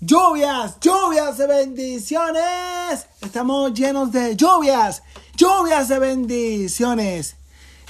Lluvias, lluvias de bendiciones. Estamos llenos de lluvias, lluvias de bendiciones.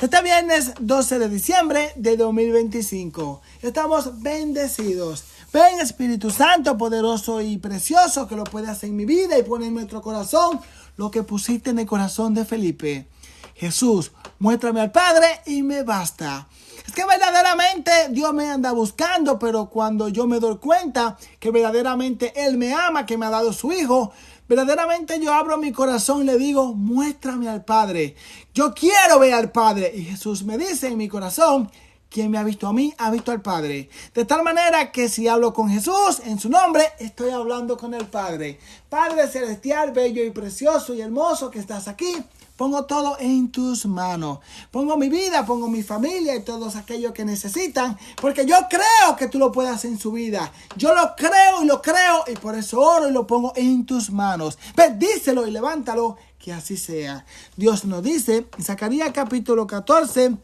Este viernes 12 de diciembre de 2025. Estamos bendecidos. Ven Espíritu Santo, poderoso y precioso, que lo puede hacer en mi vida y pone en nuestro corazón lo que pusiste en el corazón de Felipe. Jesús, muéstrame al Padre y me basta. Es que verdaderamente Dios me anda buscando, pero cuando yo me doy cuenta que verdaderamente Él me ama, que me ha dado su Hijo, verdaderamente yo abro mi corazón y le digo, muéstrame al Padre. Yo quiero ver al Padre. Y Jesús me dice en mi corazón, quien me ha visto a mí, ha visto al Padre. De tal manera que si hablo con Jesús en su nombre, estoy hablando con el Padre. Padre celestial, bello y precioso y hermoso que estás aquí, pongo todo en tus manos. Pongo mi vida, pongo mi familia y todos aquellos que necesitan. Porque yo creo que tú lo puedes hacer en su vida. Yo lo creo y por eso oro y lo pongo en tus manos. Bendícelo y levántalo, que así sea. Dios nos dice en Zacarías capítulo 14,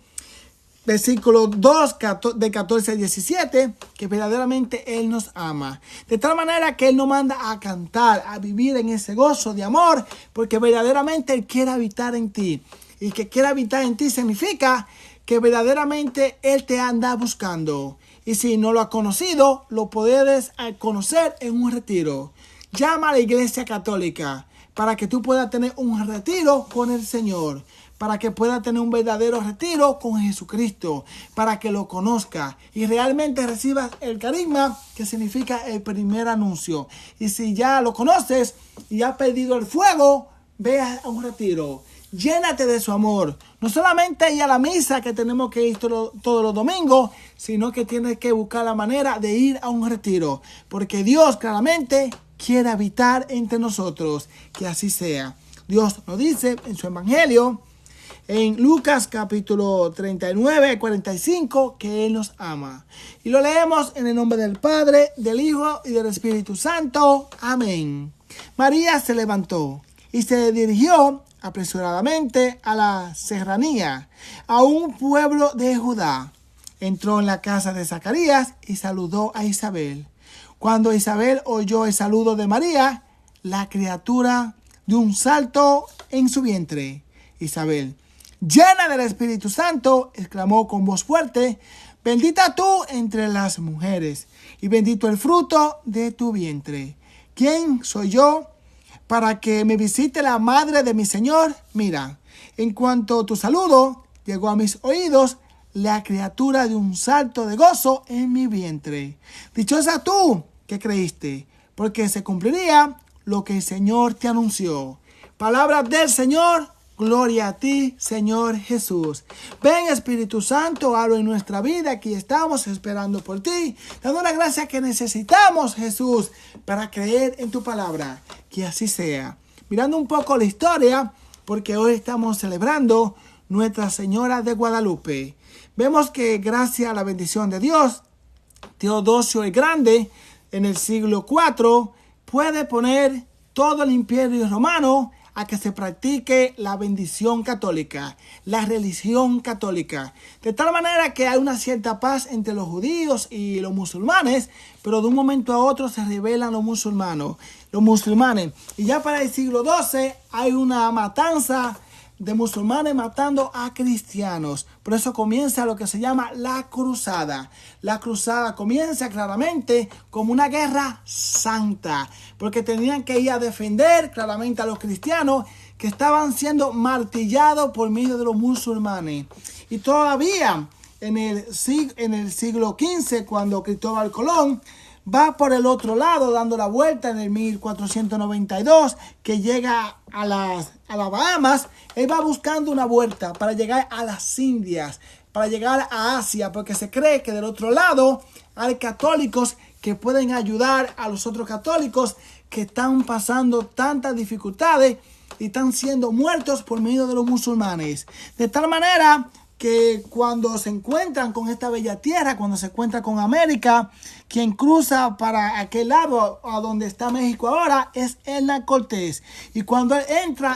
versículo 2, de 14 a 17, que verdaderamente Él nos ama. De tal manera que Él nos manda a cantar, a vivir en ese gozo de amor, porque verdaderamente Él quiere habitar en ti. Y que quiera habitar en ti significa que verdaderamente Él te anda buscando. Y si no lo has conocido, lo puedes conocer en un retiro. Llama a la Iglesia Católica para que tú puedas tener un retiro con el Señor. Para que pueda tener un verdadero retiro con Jesucristo, para que lo conozca y realmente recibas el carisma, que significa el primer anuncio. Y si ya lo conoces y has perdido el fuego, ve a un retiro. Llénate de su amor. No solamente ir a la misa, que tenemos que ir todos los domingos, sino que tienes que buscar la manera de ir a un retiro. Porque Dios claramente quiere habitar entre nosotros. Que así sea. Dios nos dice en su evangelio, en Lucas capítulo 39, 45, que Él nos ama. Y lo leemos en el nombre del Padre, del Hijo y del Espíritu Santo. Amén. María se levantó y se dirigió apresuradamente a la serranía, a un pueblo de Judá. Entró en la casa de Zacarías y saludó a Isabel. Cuando Isabel oyó el saludo de María, la criatura dio un salto en su vientre. Isabel, llena del Espíritu Santo, exclamó con voz fuerte, bendita tú entre las mujeres, y bendito el fruto de tu vientre. ¿Quién soy yo para que me visite la madre de mi Señor? Mira, en cuanto tu saludo llegó a mis oídos, la criatura dio un salto de gozo en mi vientre. Dichosa tú que creíste, porque se cumpliría lo que el Señor te anunció. Palabras del Señor. Gloria a ti, Señor Jesús. Ven, Espíritu Santo, habla en nuestra vida. Aquí estamos esperando por ti, dando la gracia que necesitamos, Jesús, para creer en tu palabra. Que así sea. Mirando un poco la historia, porque hoy estamos celebrando Nuestra Señora de Guadalupe. Vemos que gracias a la bendición de Dios, Teodosio el Grande, en el siglo IV, puede poner todo el imperio romano a que se practique la bendición católica, la religión católica. De tal manera que hay una cierta paz entre los judíos y los musulmanes, pero de un momento a otro se rebelan los musulmanes. Y ya para el siglo XII hay una matanza de musulmanes matando a cristianos. Por eso comienza lo que se llama la cruzada. La cruzada comienza claramente como una guerra santa, porque tenían que ir a defender claramente a los cristianos que estaban siendo martillados por medio de los musulmanes. Y todavía en el siglo XV, cuando Cristóbal Colón va por el otro lado dando la vuelta en el 1492, que llega a las Bahamas. Él va buscando una vuelta para llegar a las Indias, para llegar a Asia, porque se cree que del otro lado hay católicos que pueden ayudar a los otros católicos que están pasando tantas dificultades y están siendo muertos por medio de los musulmanes. De tal manera que cuando se encuentran con esta bella tierra, cuando se encuentran con América, quien cruza para aquel lado a donde está México ahora es Hernán Cortés. Y cuando él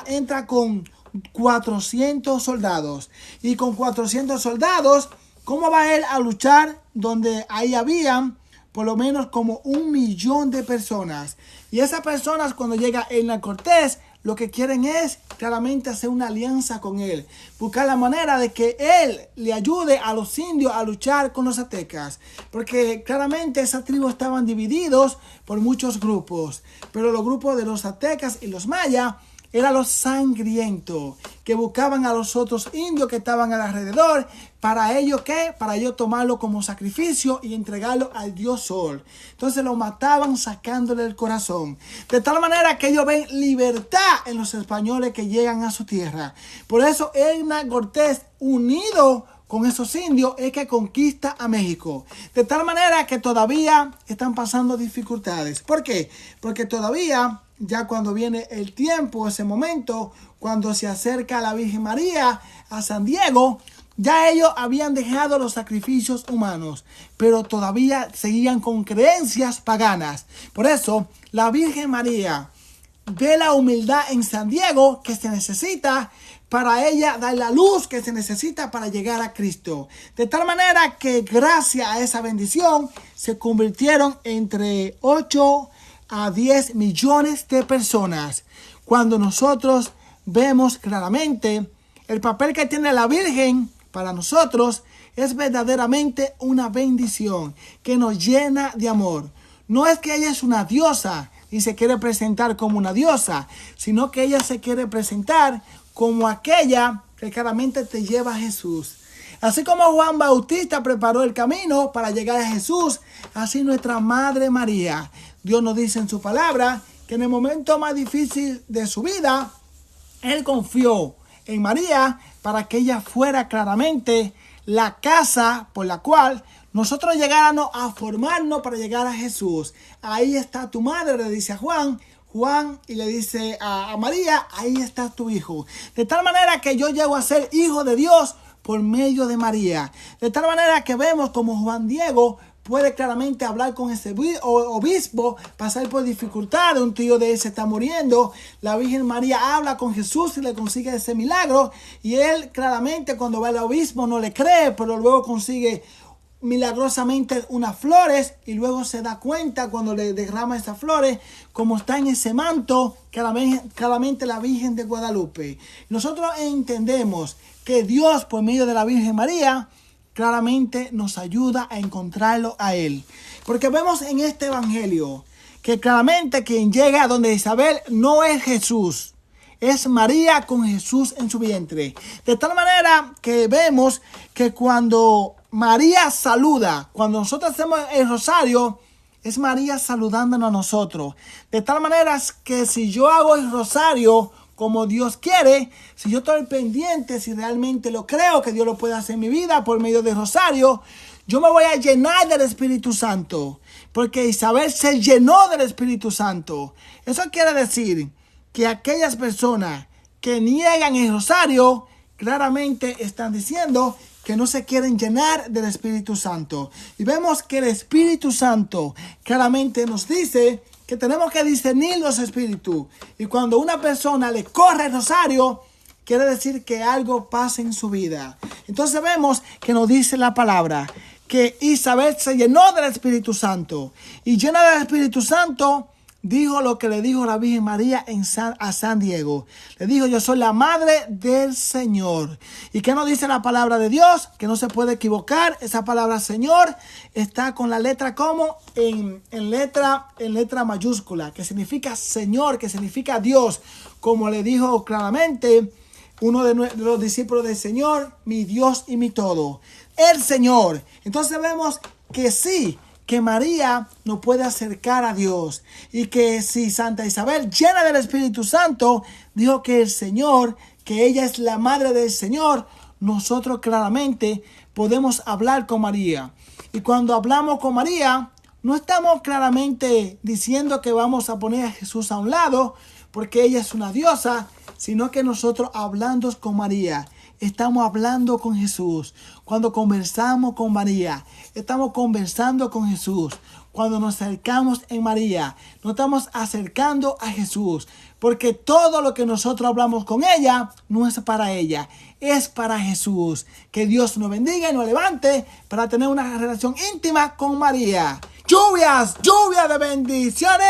entra con 400 soldados. Y con 400 soldados, ¿cómo va él a luchar donde ahí habían por lo menos como 1 millón de personas. Y esas personas, cuando llega Hernán Cortés, lo que quieren es claramente hacer una alianza con él. Buscar la manera de que él le ayude a los indios a luchar con los aztecas. Porque claramente esas tribus estaban divididos por muchos grupos. Pero los grupos de los aztecas y los mayas eran los sangrientos, que buscaban a los otros indios que estaban alrededor. ¿Para ellos qué? Para ellos tomarlo como sacrificio y entregarlo al dios Sol. Entonces lo mataban sacándole el corazón. De tal manera que ellos ven libertad en los españoles que llegan a su tierra. Por eso Hernán Cortés, unido con esos indios, es que conquista a México. De tal manera que todavía están pasando dificultades. ¿Por qué? Porque todavía, ya cuando viene el tiempo, ese momento, cuando se acerca la Virgen María a San Diego, ya ellos habían dejado los sacrificios humanos, pero todavía seguían con creencias paganas. Por eso, la Virgen María ve la humildad en San Diego que se necesita para ella dar la luz que se necesita para llegar a Cristo. De tal manera que gracias a esa bendición se convirtieron entre 8 a 10 millones de personas. Cuando nosotros vemos claramente el papel que tiene la Virgen para nosotros, es verdaderamente una bendición que nos llena de amor. No es que ella es una diosa y se quiere presentar como una diosa, sino que ella se quiere presentar como aquella que claramente te lleva a Jesús. Así como Juan Bautista preparó el camino para llegar a Jesús, así nuestra Madre María. Dios nos dice en su palabra que en el momento más difícil de su vida, Él confió en María para que ella fuera claramente la casa por la cual nosotros llegáramos a formarnos para llegar a Jesús. Ahí está tu madre, le dice a Juan, y le dice a María, ahí está tu hijo. De tal manera que yo llego a ser hijo de Dios por medio de María. De tal manera que vemos como Juan Diego puede claramente hablar con ese obispo, pasar por dificultades, un tío de él se está muriendo, la Virgen María habla con Jesús y le consigue ese milagro, y él claramente cuando va al obispo no le cree, pero luego consigue milagrosamente unas flores y luego se da cuenta cuando le derrama esas flores como está en ese manto claramente la Virgen de Guadalupe. Nosotros entendemos que Dios por medio de la Virgen María claramente nos ayuda a encontrarlo a Él, porque vemos en este evangelio que claramente quien llega a donde Isabel no es Jesús, es María con Jesús en su vientre. De tal manera que vemos que cuando María saluda, cuando nosotros hacemos el rosario, es María saludándonos a nosotros. De tal manera que si yo hago el rosario como Dios quiere, si yo estoy pendiente, si realmente lo creo que Dios lo puede hacer en mi vida por medio del rosario, yo me voy a llenar del Espíritu Santo, porque Isabel se llenó del Espíritu Santo. Eso quiere decir que aquellas personas que niegan el rosario claramente están diciendo que no se quieren llenar del Espíritu Santo. Y vemos que el Espíritu Santo claramente nos dice que tenemos que discernir los espíritus. Y cuando una persona le corre el rosario, quiere decir que algo pasa en su vida. Entonces vemos que nos dice la palabra que Isabel se llenó del Espíritu Santo. Y llena del Espíritu Santo, dijo lo que le dijo la Virgen María a San Diego. Le dijo, yo soy la madre del Señor. ¿Y qué nos dice la palabra de Dios? Que no se puede equivocar. Esa palabra Señor está con la letra como en letra mayúscula, que significa Señor, que significa Dios. Como le dijo claramente uno de los discípulos del Señor, mi Dios y mi todo. El Señor. Entonces vemos que sí, que María nos puede acercar a Dios, y que si Santa Isabel, llena del Espíritu Santo, dijo que el Señor, que ella es la madre del Señor, nosotros claramente podemos hablar con María. Y cuando hablamos con María, no estamos claramente diciendo que vamos a poner a Jesús a un lado, porque ella es una diosa, sino que nosotros hablando con María, estamos hablando con Jesús. Cuando conversamos con María, estamos conversando con Jesús. Cuando nos acercamos en María, nos estamos acercando a Jesús. Porque todo lo que nosotros hablamos con ella no es para ella, es para Jesús. Que Dios nos bendiga y nos levante para tener una relación íntima con María. lluvias de bendiciones.